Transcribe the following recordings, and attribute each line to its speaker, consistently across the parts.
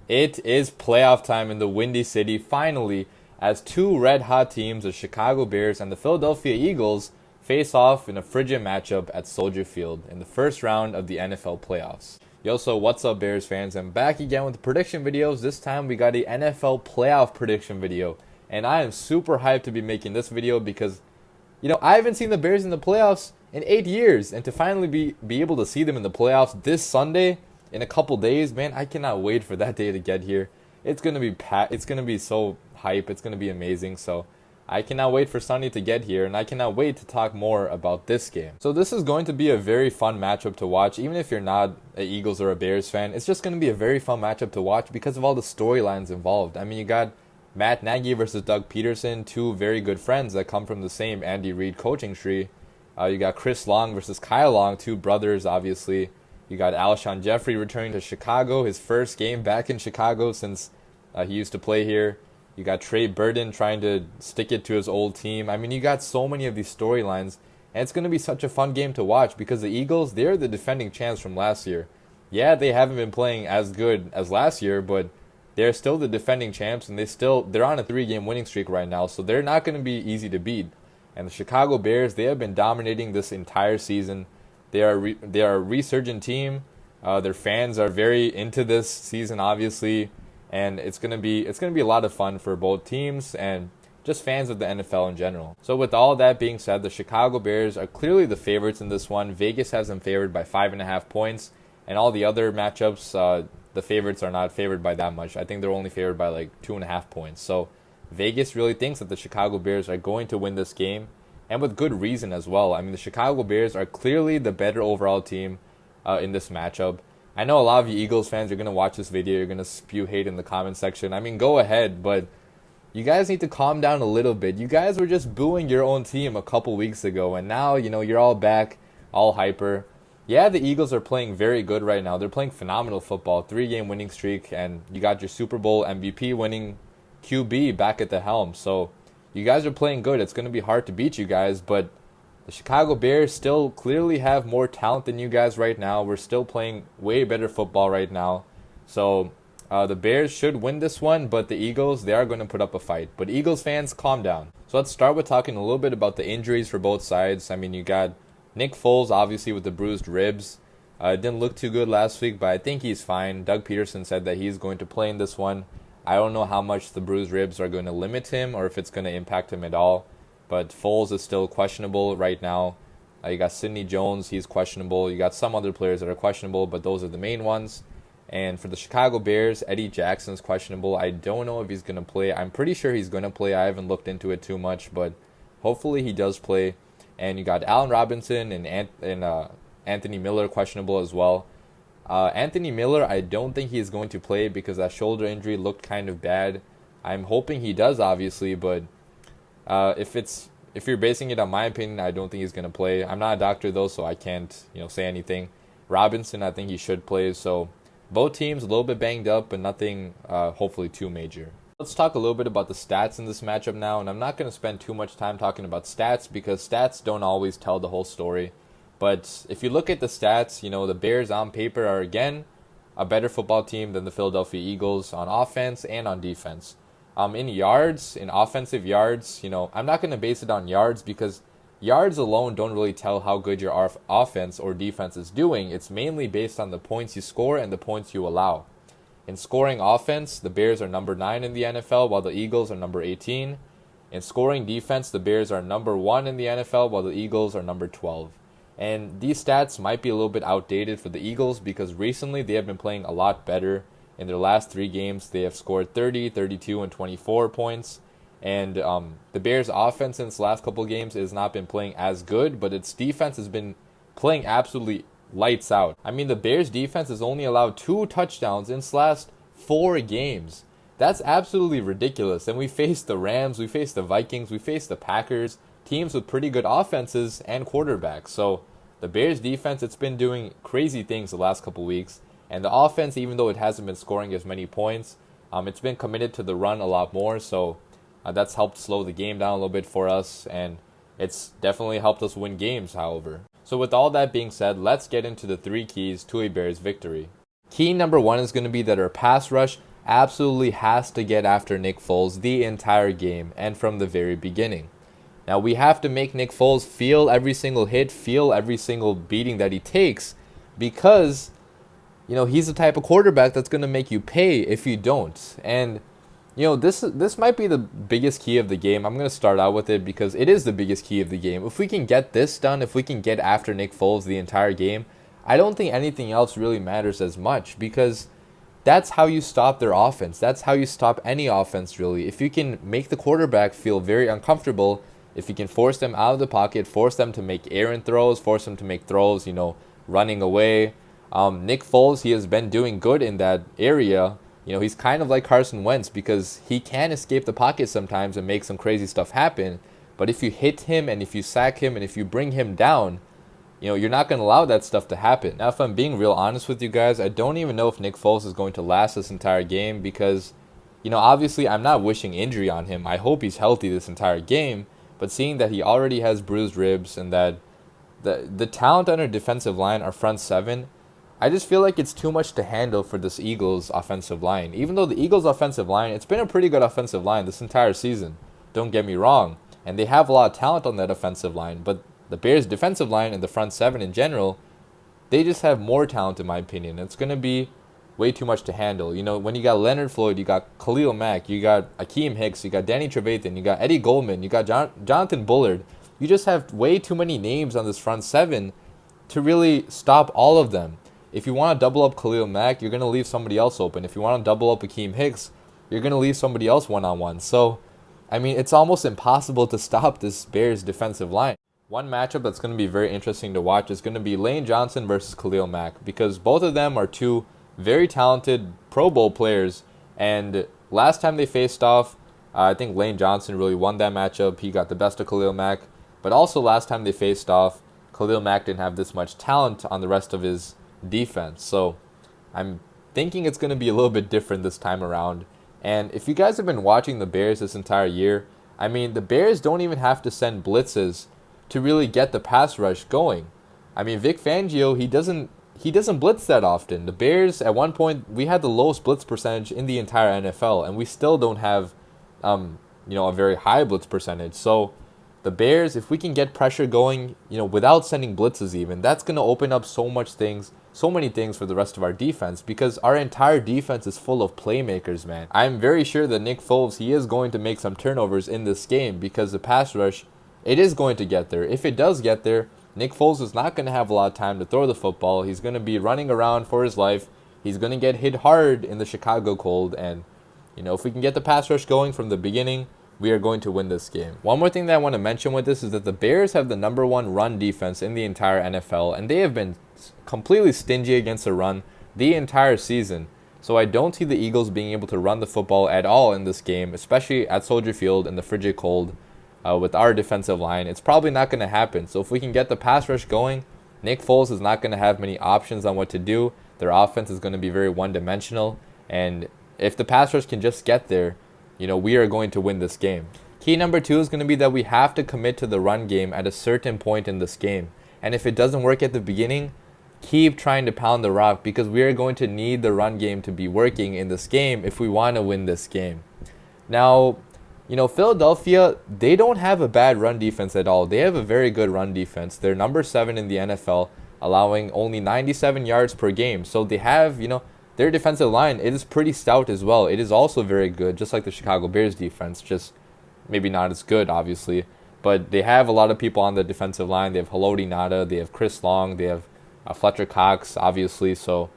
Speaker 1: It is playoff time in the Windy City finally, as two red-hot teams, the Chicago Bears and the Philadelphia Eagles, face off in a frigid matchup at Soldier Field in the first round of the NFL playoffs. Yo, so what's up, Bears fans? I'm back again with the prediction videos. This time we got a NFL playoff prediction video, and I am super hyped to be making this video because, I haven't seen the Bears in the playoffs in 8 years, and to finally be able to see them in the playoffs this Sunday in a couple days, man, I cannot wait for that day to get here. It's gonna be It's gonna be so hype. It's gonna be amazing. So I cannot wait for Sunday to get here, and I cannot wait to talk more about this game. So this is going to be a very fun matchup to watch. Even if you're not an Eagles or a Bears fan, it's just going to be a very fun matchup to watch because of all the storylines involved. I mean, you got Matt Nagy versus Doug Peterson, two very good friends that come from the same Andy Reid coaching tree. You got Chris Long versus Kyle Long, two brothers, obviously. You got Alshon Jeffrey returning to Chicago, his first game back in Chicago since he used to play here. You got Trey Burton trying to stick it to his old team. I mean, you got so many of these storylines, and it's going to be such a fun game to watch because the Eagles, they're the defending champs from last year. Yeah, they haven't been playing as good as last year, but they're still the defending champs, and they're on a 3-game winning streak right now, so they're not going to be easy to beat. And the Chicago Bears, they have been dominating this entire season. They are a resurgent team. Their fans are very into this season, obviously, and it's gonna be a lot of fun for both teams and just fans of the NFL in general. So with all that being said, the Chicago Bears are clearly the favorites in this one. Vegas has them favored by 5.5 points, and all the other matchups, the favorites are not favored by that much. I think they're only favored by like 2.5 points. So Vegas really thinks that the Chicago Bears are going to win this game, and with good reason as well. I mean, the Chicago Bears are clearly the better overall team in this matchup. I know a lot of you Eagles fans are going to watch this video. You're going to spew hate in the comment section. I mean, go ahead, but you guys need to calm down a little bit. You guys were just booing your own team a couple weeks ago, and now, you're all back, all hyper. Yeah, the Eagles are playing very good right now. They're playing phenomenal football, 3-game winning streak, and you got your Super Bowl MVP winning QB back at the helm. So you guys are playing good. It's going to be hard to beat you guys, but the Chicago Bears still clearly have more talent than you guys right now. We're still playing way better football right now. So the Bears should win this one, but the Eagles, they are going to put up a fight. But Eagles fans, calm down. So let's start with talking a little bit about the injuries for both sides. I mean, you got Nick Foles, obviously, with the bruised ribs. Didn't look too good last week, but I think he's fine. Doug Peterson said that he's going to play in this one. I don't know how much the bruised ribs are going to limit him or if it's going to impact him at all. But Foles is still questionable right now. You got Sidney Jones, he's questionable. You got some other players that are questionable, but those are the main ones. And for the Chicago Bears, Eddie Jackson's questionable. I don't know if he's going to play. I'm pretty sure he's going to play. I haven't looked into it too much, but hopefully he does play. And you got Allen Robinson and Anthony Miller questionable as well. Anthony Miller, I don't think he's going to play because that shoulder injury looked kind of bad. I'm hoping he does, obviously, but if you're basing it on my opinion, I don't think he's going to play. I'm not a doctor, though, so I can't say anything. Robinson, I think he should play. So both teams a little bit banged up, but nothing hopefully too major. Let's talk a little bit about the stats in this matchup now, and I'm not going to spend too much time talking about stats because stats don't always tell the whole story. But if you look at the stats, the Bears on paper are, again, a better football team than the Philadelphia Eagles on offense and on defense. In offensive yards, I'm not going to base it on yards because yards alone don't really tell how good your offense or defense is doing. It's mainly based on the points you score and the points you allow. In scoring offense, the Bears are number 9 in the NFL, while the Eagles are number 18. In scoring defense, the Bears are number 1 in the NFL, while the Eagles are number 12. And these stats might be a little bit outdated for the Eagles because recently they have been playing a lot better. In their last 3 games, they have scored 30, 32, and 24 points. And the Bears' offense in its last couple games has not been playing as good, but its defense has been playing absolutely lights out. I mean, the Bears' defense has only allowed 2 touchdowns in its last 4 games. That's absolutely ridiculous. And we faced the Rams, we faced the Vikings, we faced the Packers, teams with pretty good offenses and quarterbacks. So the Bears' defense, it's been doing crazy things the last couple weeks. And the offense, even though it hasn't been scoring as many points, it's been committed to the run a lot more. So that's helped slow the game down a little bit for us. And it's definitely helped us win games, however. So with all that being said, let's get into the 3 keys to a Bears victory. Key number 1 is going to be that our pass rush absolutely has to get after Nick Foles the entire game and from the very beginning. Now, we have to make Nick Foles feel every single hit, feel every single beating that he takes, because, he's the type of quarterback that's going to make you pay if you don't. And, this might be the biggest key of the game. I'm going to start out with it because it is the biggest key of the game. If we can get this done, if we can get after Nick Foles the entire game, I don't think anything else really matters as much, because that's how you stop their offense. That's how you stop any offense, really. If you can make the quarterback feel very uncomfortable, if you can force them out of the pocket, force them to make errant throws, force them to make throws, running away. Nick Foles, he has been doing good in that area. He's kind of like Carson Wentz because he can escape the pocket sometimes and make some crazy stuff happen. But if you hit him and if you sack him and if you bring him down, you're not going to allow that stuff to happen. Now, if I'm being real honest with you guys, I don't even know if Nick Foles is going to last this entire game because, obviously I'm not wishing injury on him. I hope he's healthy this entire game. But seeing that he already has bruised ribs and that the talent on our defensive line, our front seven, I just feel like it's too much to handle for this Eagles offensive line. Even though the Eagles offensive line, it's been a pretty good offensive line this entire season. Don't get me wrong. And they have a lot of talent on that offensive line. But the Bears' defensive line and the front seven in general, they just have more talent in my opinion. It's going to be way too much to handle. When you got Leonard Floyd, you got Khalil Mack, you got Akeem Hicks, you got Danny Trevathan, you got Eddie Goldman, you got Jonathan Bullard. You just have way too many names on this front seven to really stop all of them. If you want to double up Khalil Mack, you're going to leave somebody else open. If you want to double up Akeem Hicks, you're going to leave somebody else one-on-one. So, it's almost impossible to stop this Bears defensive line. One matchup that's going to be very interesting to watch is going to be Lane Johnson versus Khalil Mack, because both of them are two very talented Pro Bowl players. And last time they faced off, I think Lane Johnson really won that matchup. He got the best of Khalil Mack. But also last time they faced off, Khalil Mack didn't have this much talent on the rest of his defense. So I'm thinking it's going to be a little bit different this time around. And if you guys have been watching the Bears this entire year, the Bears don't even have to send blitzes to really get the pass rush going. Vic Fangio, he doesn't blitz that often. The Bears, at one point, we had the lowest blitz percentage in the entire NFL, and we still don't have a very high blitz percentage. So the Bears, if we can get pressure going, without sending blitzes even, that's going to open up so many things for the rest of our defense, because our entire defense is full of playmakers, man. I'm very sure that Nick Foles, he is going to make some turnovers in this game, because the pass rush, it is going to get there. If it does get there, Nick Foles is not going to have a lot of time to throw the football. He's going to be running around for his life. He's going to get hit hard in the Chicago cold, and if we can get the pass rush going from the beginning, we are going to win this game. One more thing that I want to mention with this is that the Bears have the #1 run defense in the entire NFL, and they have been completely stingy against the run the entire season. So I don't see the Eagles being able to run the football at all in this game, especially at Soldier Field in the frigid cold with our defensive line. It's probably not going to happen. So if we can get the pass rush going, Nick Foles is not going to have many options on what to do. Their offense is going to be very one-dimensional. And if the pass rush can just get there, we are going to win this game. Key number 2 is going to be that we have to commit to the run game at a certain point in this game. And if it doesn't work at the beginning, keep trying to pound the rock, because we are going to need the run game to be working in this game if we want to win this game. Now, Philadelphia, they don't have a bad run defense at all. They have a very good run defense. They're number 7 in the NFL, allowing only 97 yards per game. So they have, their defensive line, it is pretty stout as well. It is also very good, just like the Chicago Bears defense, just maybe not as good, obviously. But they have a lot of people on the defensive line. They have Haloti Ngata, they have Chris Long, they have Fletcher Cox, obviously. So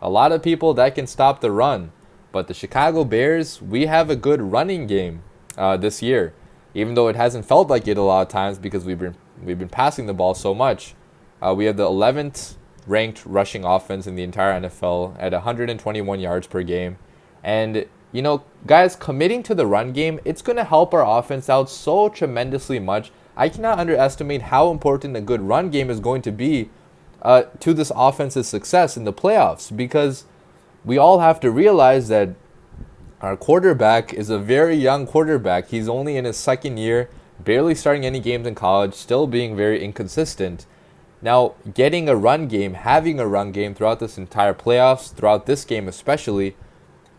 Speaker 1: a lot of people that can stop the run. But the Chicago Bears, we have a good running game this year, even though it hasn't felt like it a lot of times because we've been passing the ball so much. We have the 11th ranked rushing offense in the entire NFL at 121 yards per game. And, guys, committing to the run game, it's going to help our offense out so tremendously much. I cannot underestimate how important a good run game is going to be to this offense's success in the playoffs, because we all have to realize that our quarterback is a very young quarterback. He's only in his second year, barely starting any games in college, still being very inconsistent. Now, getting a run game, having a run game throughout this entire playoffs, throughout this game especially,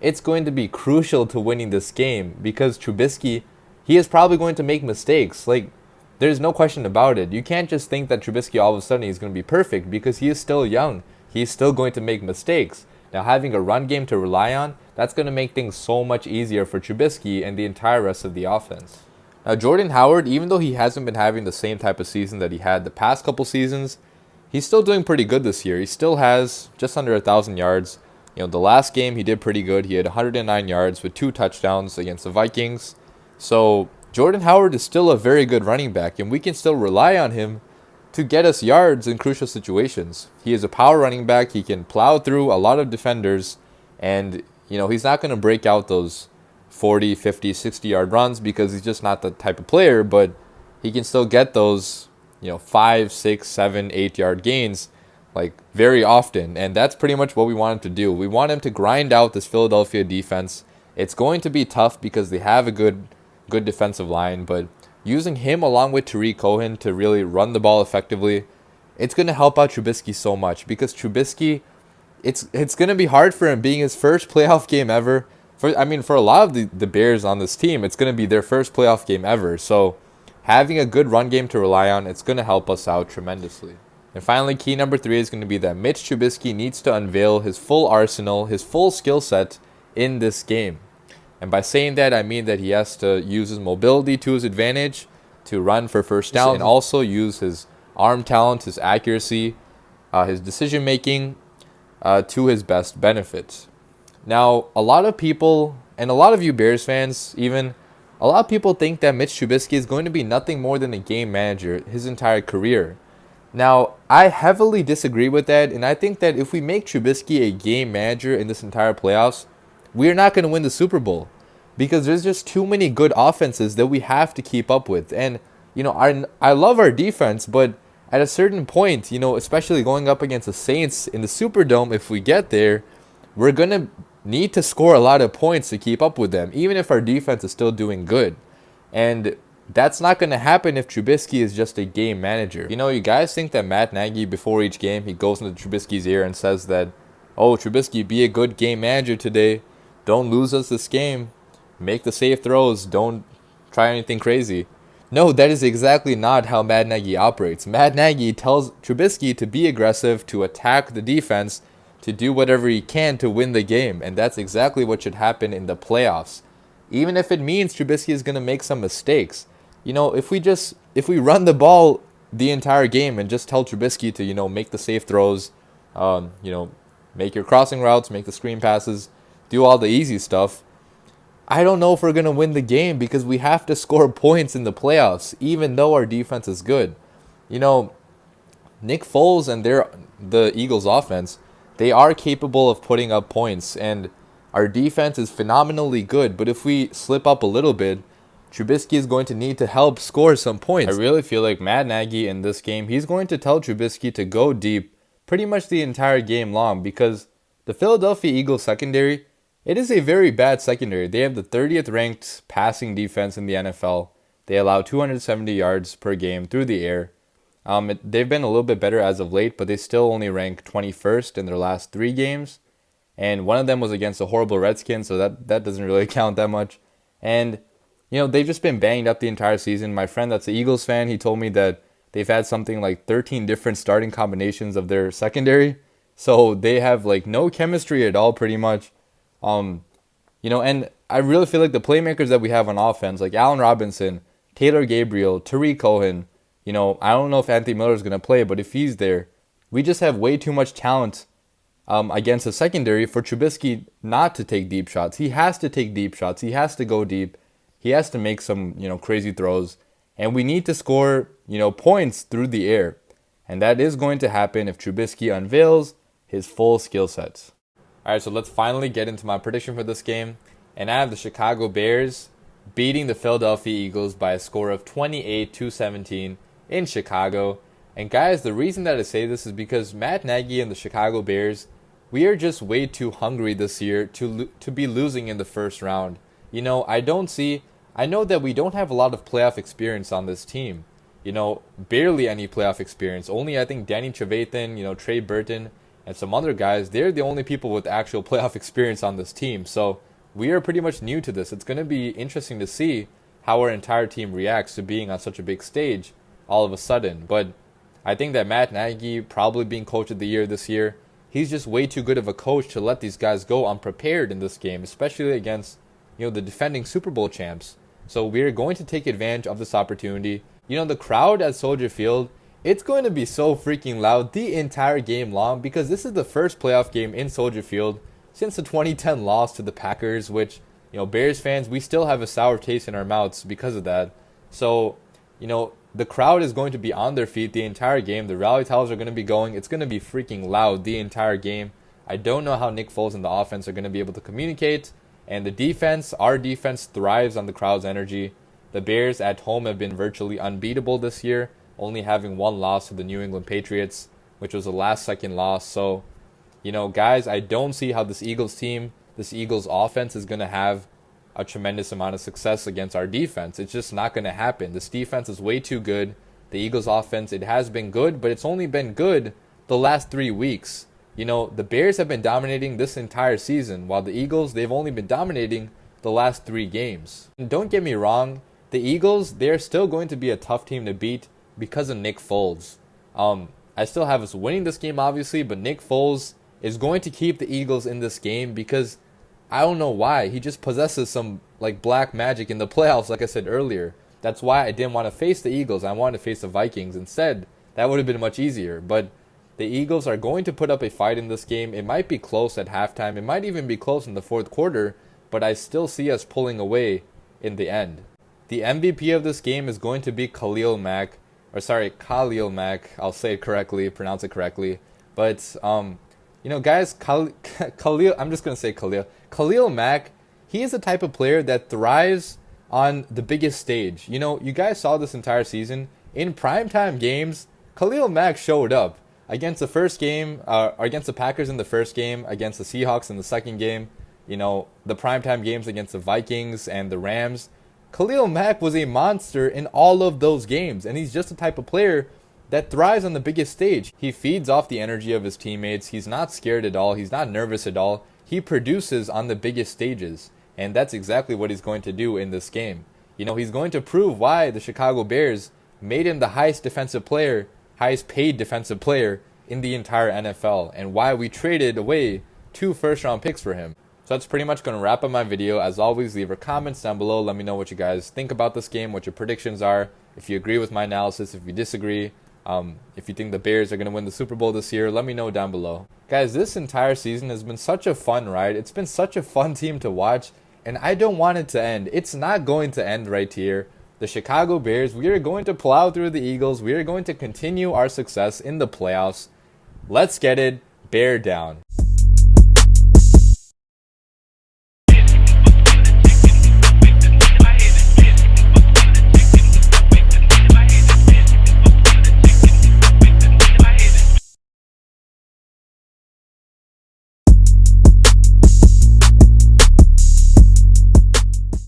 Speaker 1: it's going to be crucial to winning this game because Trubisky, he is probably going to make mistakes. Like, there's no question about it. You can't just think that Trubisky all of a sudden is going to be perfect because he is still young. He's still going to make mistakes. Now, having a run game to rely on, that's going to make things so much easier for Trubisky and the entire rest of the offense. Now, Jordan Howard, even though he hasn't been having the same type of season that he had the past couple seasons, he's still doing pretty good this year. He still has just under 1,000 yards. The last game he did pretty good. He had 109 yards with 2 touchdowns against the Vikings. So Jordan Howard is still a very good running back, and we can still rely on him to get us yards in crucial situations. He is a power running back. He can plow through a lot of defenders, and he's not going to break out those 40, 50, 60-yard runs because he's just not the type of player, but he can still get those 5, 6, 7, 8-yard gains like very often, and that's pretty much what we want him to do. We want him to grind out this Philadelphia defense. It's going to be tough because they have a good defensive line, but using him along with Tariq Cohen to really run the ball effectively, it's going to help out Trubisky so much because Trubisky, it's going to be hard for him being his first playoff game ever. For a lot of the Bears on this team, it's going to be their first playoff game ever. So having a good run game to rely on, it's going to help us out tremendously. And finally, key number 3 is going to be that Mitch Trubisky needs to unveil his full arsenal, his full skill set in this game. And by saying that, I mean that he has to use his mobility to his advantage to run for first down and also use his arm talent, his accuracy, his decision-making to his best benefit. Now, a lot of people, and a lot of you Bears fans even, a lot of people think that Mitch Trubisky is going to be nothing more than a game manager his entire career. Now, I heavily disagree with that, and I think that if we make Trubisky a game manager in this entire playoffs, we're not going to win the Super Bowl because there's just too many good offenses that we have to keep up with. And, I love our defense, but at a certain point, especially going up against the Saints in the Superdome, if we get there, we're going to need to score a lot of points to keep up with them, even if our defense is still doing good. And that's not going to happen if Trubisky is just a game manager. You guys think that Matt Nagy, before each game, he goes into Trubisky's ear and says that, "Oh, Trubisky, be a good game manager today. Don't lose us this game. Make the safe throws. Don't try anything crazy." No, that is exactly not how Matt Nagy operates. Matt Nagy tells Trubisky to be aggressive, to attack the defense, to do whatever he can to win the game. And that's exactly what should happen in the playoffs. Even if it means Trubisky is going to make some mistakes. If we run the ball the entire game and just tell Trubisky to, make the safe throws, make your crossing routes, make the screen passes, do all the easy stuff, I don't know if we're going to win the game because we have to score points in the playoffs, even though our defense is good. Nick Foles and the Eagles offense, they are capable of putting up points, and our defense is phenomenally good. But if we slip up a little bit, Trubisky is going to need to help score some points. I really feel like Matt Nagy in this game, he's going to tell Trubisky to go deep pretty much the entire game long because the Philadelphia Eagles secondary, it is a very bad secondary. They have the 30th ranked passing defense in the NFL. They allow 270 yards per game through the air. They've been a little bit better as of late, but they still only rank 21st in their last 3 games. And one of them was against a horrible Redskins, so that doesn't really count that much. And, they've just been banged up the entire season. My friend that's an Eagles fan, he told me that they've had something like 13 different starting combinations of their secondary. So they have no chemistry at all pretty much. And I really feel like the playmakers that we have on offense, like Allen Robinson, Taylor Gabriel, Tariq Cohen, I don't know if Anthony Miller is going to play, but if he's there, we just have way too much talent against the secondary for Trubisky not to take deep shots. He has to take deep shots. He has to go deep. He has to make some, crazy throws. And we need to score, points through the air. And that is going to happen if Trubisky unveils his full skill sets. All right, so let's finally get into my prediction for this game. And I have the Chicago Bears beating the Philadelphia Eagles by a score of 28-17 in Chicago. And guys, the reason that I say this is because Matt Nagy and the Chicago Bears, we are just way too hungry this year to be losing in the first round. I know that we don't have a lot of playoff experience on this team. Barely any playoff experience. Only, I think, Danny Trevathan, Trey Burton, and some other guys, they're the only people with actual playoff experience on this team. So we are pretty much new to this. It's going to be interesting to see how our entire team reacts to being on such a big stage all of a sudden. But I think that Matt Nagy, probably being coach of the year this year, he's just way too good of a coach to let these guys go unprepared in this game, especially against, the defending Super Bowl champs. So we're going to take advantage of this opportunity. The crowd at Soldier Field, it's going to be so freaking loud the entire game long, because this is the first playoff game in Soldier Field since the 2010 loss to the Packers, which, Bears fans, we still have a sour taste in our mouths because of that. So, the crowd is going to be on their feet the entire game. The rally towels are going to be going. It's going to be freaking loud the entire game. I don't know how Nick Foles and the offense are going to be able to communicate. And the defense, our defense thrives on the crowd's energy. The Bears at home have been virtually unbeatable this year, only having one loss to the New England Patriots, which was a last-second loss. So, guys, I don't see how this Eagles team, this Eagles offense is going to have a tremendous amount of success against our defense. It's just not going to happen. This defense is way too good. The Eagles offense, it has been good, but it's only been good the last 3 weeks. The Bears have been dominating this entire season, while the Eagles, they've only been dominating the last 3 games. And don't get me wrong, the Eagles, they're still going to be a tough team to beat because of Nick Foles. I still have us winning this game, obviously, but Nick Foles is going to keep the Eagles in this game because I don't know why. He just possesses some black magic in the playoffs, like I said earlier. That's why I didn't want to face the Eagles. I wanted to face the Vikings instead. That would have been much easier. But the Eagles are going to put up a fight in this game. It might be close at halftime. It might even be close in the fourth quarter. But I still see us pulling away in the end. The MVP of this game is going to be Khalil Mack. I'll say it correctly, pronounce it correctly. But, guys, Khalil, I'm just going to say Khalil. Khalil Mack, he is the type of player that thrives on the biggest stage. You guys saw this entire season. In primetime games, Khalil Mack showed up against the first game, against the Packers in the first game, against the Seahawks in the second game, the primetime games against the Vikings and the Rams. Khalil Mack was a monster in all of those games, and he's just the type of player that thrives on the biggest stage. He feeds off the energy of his teammates. He's not scared at all. He's not nervous at all. He produces on the biggest stages, and that's exactly what he's going to do in this game. He's going to prove why the Chicago Bears made him the highest paid defensive player in the entire NFL, and why we traded away 2 first-round picks for him. So that's pretty much going to wrap up my video. As always, leave your comments down below. Let me know what you guys think about this game, what your predictions are, if you agree with my analysis, if you disagree. If you think the Bears are going to win the Super Bowl this year, let me know down below. Guys, this entire season has been such a fun ride. It's been such a fun team to watch, and I don't want it to end. It's not going to end right here. The Chicago Bears, we are going to plow through the Eagles. We are going to continue our success in the playoffs. Let's get it. Bear down.